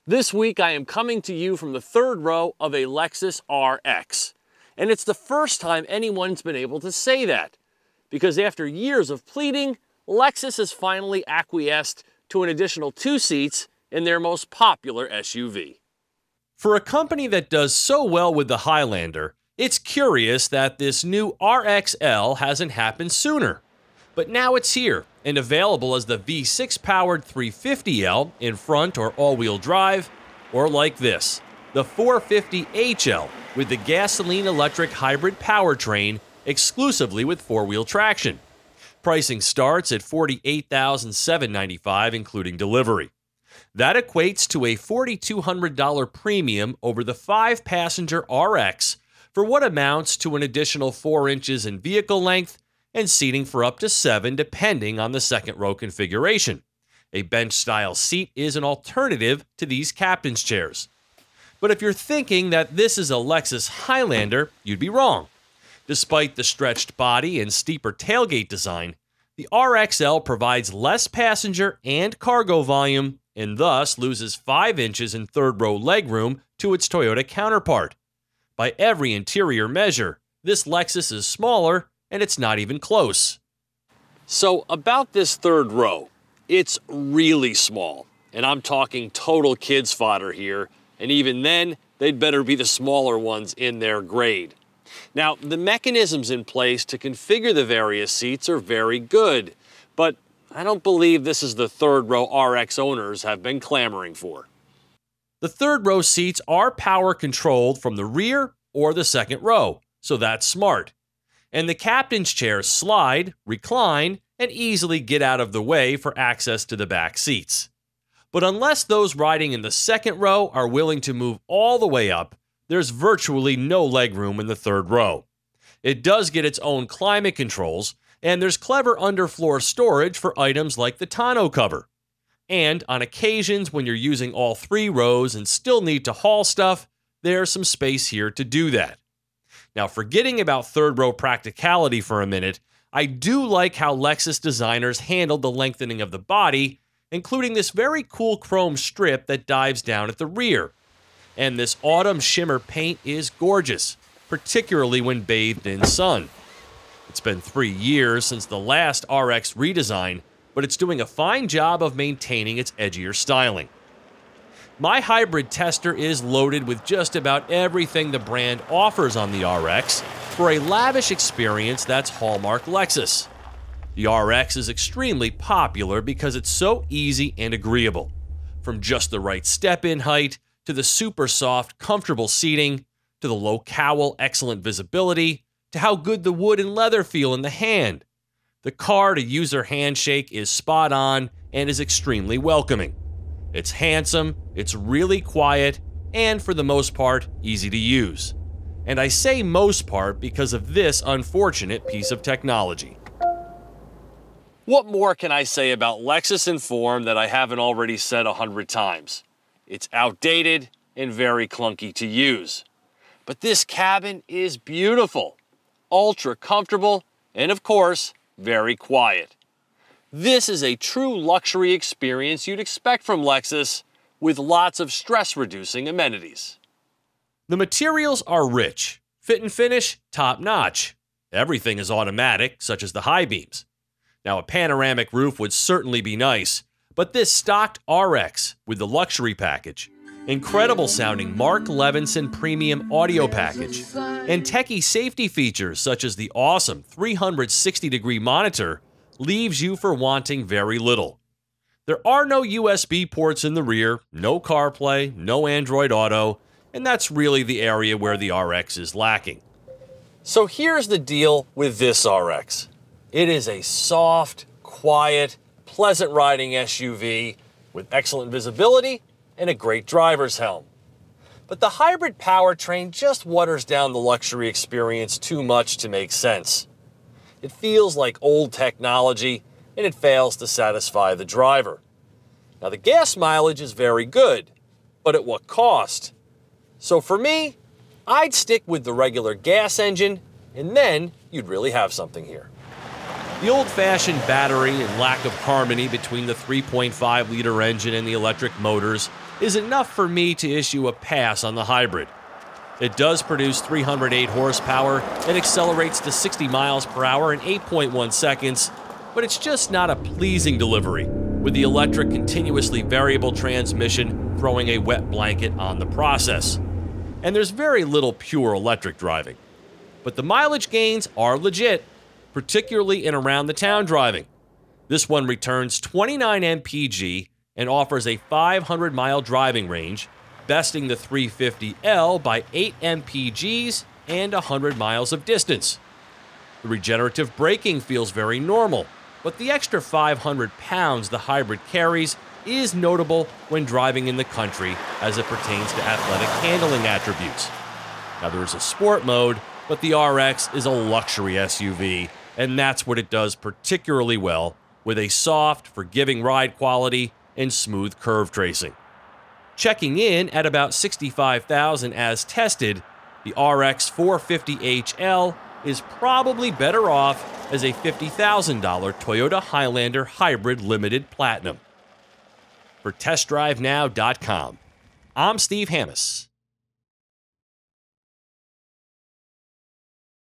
This week I am coming to you from the third row of a Lexus RX. And it's the first time anyone's been able to say that. Because after years of pleading, Lexus has finally acquiesced to an additional 2 seats in their most popular SUV. For a company that does so well with the Highlander, it's curious that this new RXL hasn't happened sooner. But now it's here and available as the V6-powered 350L in front or all-wheel drive, or like this, the 450HL with the gasoline-electric hybrid powertrain exclusively with 4-wheel traction. Pricing starts at $48,795 including delivery. That equates to a $4,200 premium over the 5-passenger RX for what amounts to an additional 4 inches in vehicle length and seating for up to 7 depending on the second row configuration. A bench-style seat is an alternative to these captain's chairs. But if you're thinking that this is a Lexus Highlander, you'd be wrong. Despite the stretched body and steeper tailgate design, the RXL provides less passenger and cargo volume and thus loses 5 inches in third-row legroom to its Toyota counterpart. By every interior measure, this Lexus is smaller, and it's not even close. So about this third row, it's really small, and I'm talking total kids fodder here, and even then, they'd better be the smaller ones in their grade. Now, the mechanisms in place to configure the various seats are very good, but I don't believe this is the third row RX owners have been clamoring for. The third row seats are power controlled from the rear or the second row, so that's smart. And the captain's chairs slide, recline, and easily get out of the way for access to the back seats. But unless those riding in the second row are willing to move all the way up, there's virtually no legroom in the third row. It does get its own climate controls, and there's clever underfloor storage for items like the tonneau cover. And on occasions when you're using all 3 rows and still need to haul stuff, there's some space here to do that. Now, forgetting about third row practicality for a minute, I do like how Lexus designers handled the lengthening of the body, including this very cool chrome strip that dives down at the rear. And this autumn shimmer paint is gorgeous, particularly when bathed in sun. It's been 3 years since the last RX redesign, but it's doing a fine job of maintaining its edgier styling. My hybrid tester is loaded with just about everything the brand offers on the RX for a lavish experience that's hallmark Lexus. The RX is extremely popular because it's so easy and agreeable. From just the right step-in height, to the Supersoft, comfortable seating, to the low cowl, excellent visibility, to how good the wood and leather feel in the hand. The car-to-user handshake is spot on and is extremely welcoming. It's handsome, it's really quiet, and for the most part, easy to use. And I say most part because of this unfortunate piece of technology. What more can I say about Lexus Inform that I haven't already said 100 times? It's outdated and very clunky to use. But this cabin is beautiful, ultra comfortable, and of course, very quiet. This is a true luxury experience you'd expect from Lexus, with lots of stress-reducing amenities. The materials are rich, fit and finish top-notch. Everything is automatic, such as the high beams. Now, a panoramic roof would certainly be nice, but this stocked RX with the luxury package, incredible sounding Mark Levinson premium audio package, and Techie safety features such as the awesome 360-degree monitor leaves you for wanting very little. There are no USB ports in the rear, no CarPlay, no Android Auto, and that's really the area where the RX is lacking. So here's the deal with this RX. It is a soft, quiet, pleasant riding SUV with excellent visibility and a great driver's helm. But the hybrid powertrain just waters down the luxury experience too much to make sense. It feels like old technology, and it fails to satisfy the driver. Now, the gas mileage is very good, but at what cost? So for me, I'd stick with the regular gas engine, and then you'd really have something here. The old-fashioned battery and lack of harmony between the 3.5-liter engine and the electric motors is enough for me to issue a pass on the hybrid. It does produce 308 horsepower and accelerates to 60 miles per hour in 8.1 seconds, but it's just not a pleasing delivery, with the electric continuously variable transmission throwing a wet blanket on the process. And there's very little pure electric driving. But the mileage gains are legit, particularly in around the town driving. This one returns 29 mpg and offers a 500-mile driving range, besting the 350L by 8 mpgs and 100 miles of distance. The regenerative braking feels very normal, but the extra 500 pounds the hybrid carries is notable when driving in the country as it pertains to athletic handling attributes. Now, there is a sport mode, but the RX is a luxury SUV, and that's what it does particularly well, with a soft, forgiving ride quality and smooth curve tracing. Checking in at about $65,000 as tested, the RX 450HL is probably better off as a $50,000 Toyota Highlander Hybrid Limited Platinum. For TestDriveNow.com, I'm Steve Hammes.